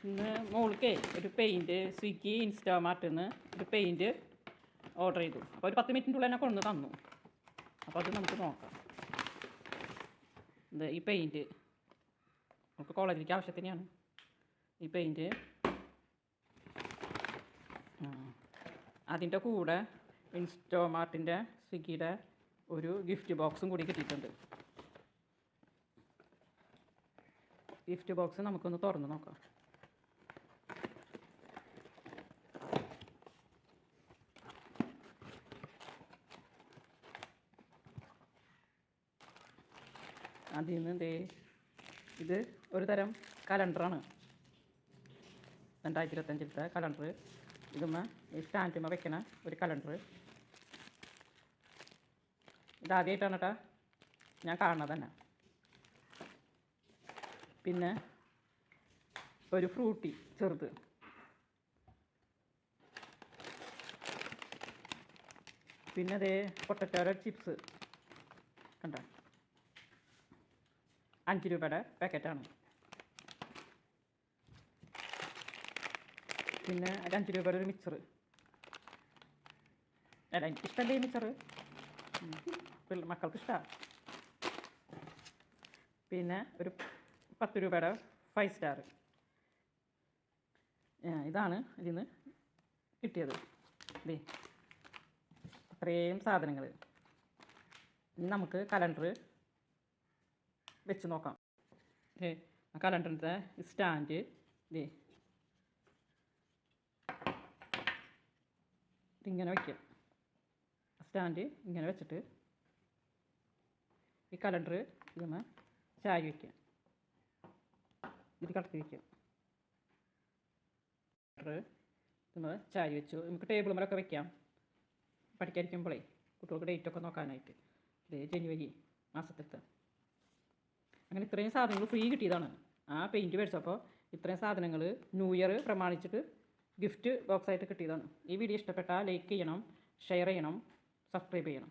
ഇന്ന് മോൾക്കേ ഒരു പെയിൻറ്റ് സ്വിഗ്ഗി ഇൻസ്റ്റാമാർട്ടിൽ നിന്ന് ഒരു പെയിൻറ്റ് ഓർഡർ ചെയ്തു. അപ്പോൾ ഒരു 10 മിനിറ്റിൻ്റെ ഉള്ളിൽ തന്നെ കൊണ്ടു തന്നു. അപ്പോൾ അത് നമുക്ക് നോക്കാം. ഇത് ഈ പെയിൻറ്റ് നമുക്ക് കോളേജിലേക്ക് ആവശ്യത്തിനാണ് ഈ പെയിൻറ്റ്. അതിൻ്റെ കൂടെ ഇൻസ്റ്റാമാർട്ടിൻ്റെ സ്വിഗ്ഗിയുടെ ഒരു ഗിഫ്റ്റ് ബോക്സും കൂടി കിട്ടിയിട്ടുണ്ട്. ഗിഫ്റ്റ് ബോക്സ് നമുക്കൊന്ന് തുറന്ന് നോക്കാം. അതിൽ നിന്ന് ഇത് ഒരു തരം കലണ്ടറാണ്, 2025 കലണ്ടർ. ഇതുമ്മ ഈ സ്റ്റാൻഡുമ്മ വെക്കണ ഒരു കലണ്ടർ. ഇതാദ്യമായിട്ടാണ് കേട്ടോ ഞാൻ കാണുന്നത് തന്നെ. പിന്നെ ഒരു ഫ്രൂട്ടി ചെറുത്, പിന്നെ അതേ പൊട്ടറ്റോയുടെ ചിപ്സ് കണ്ട, 5 രൂപയുടെ പാക്കറ്റാണ്. പിന്നെ ഒരു 5 രൂപയുടെ ഒരു മിക്സർ. അല്ല, എനിക്കിഷ്ടമല്ലേ ഈ മിക്സർ, മക്കൾക്ക് ഇഷ്ടമാണ്. പിന്നെ ഒരു 10 രൂപയുടെ 5 സ്റ്റാർ. ഇതാണ് ഇതിൽ നിന്ന് കിട്ടിയത്. ഇതേ അത്രയും സാധനങ്ങൾ. ഇനി നമുക്ക് കലണ്ടർ വെച്ച് നോക്കാം. ആ കലണ്ടറിൻ്റെ സ്റ്റാൻഡ് ഇതേ ഇതിങ്ങനെ വയ്ക്കുക. സ്റ്റാൻഡ് ഇങ്ങനെ വെച്ചിട്ട് ഈ കലണ്ടർ ഇതൊന്ന് ചായ വയ്ക്കുക, ഇത് കടത്തി വയ്ക്കുക. ഇതൊന്ന് ചായ വെച്ചു. നമുക്ക് ടേബിൾ മേലൊക്കെ വയ്ക്കാം, പഠിക്കാതിരിക്കുമ്പോഴേ കുട്ടികൾക്ക് ഡേറ്റൊക്കെ നോക്കാനായിട്ട്. ഇത് ജനുവരി മാസത്തിലത്തെ. അങ്ങനെ ഇത്രയും സാധനങ്ങൾ ഫ്രീ കിട്ടിയതാണ്. ആ പെയിൻറ്റ് മേടിച്ചപ്പോൾ ഇത്രയും സാധനങ്ങൾ ന്യൂ ഇയർ പ്രമാണിച്ചിട്ട് ഗിഫ്റ്റ് ബോക്സായിട്ട് കിട്ടിയതാണ്. ഈ വീഡിയോ ഇഷ്ടപ്പെട്ടാൽ ലൈക്ക് ചെയ്യണം, ഷെയർ ചെയ്യണം, സബ്സ്ക്രൈബ് ചെയ്യണം.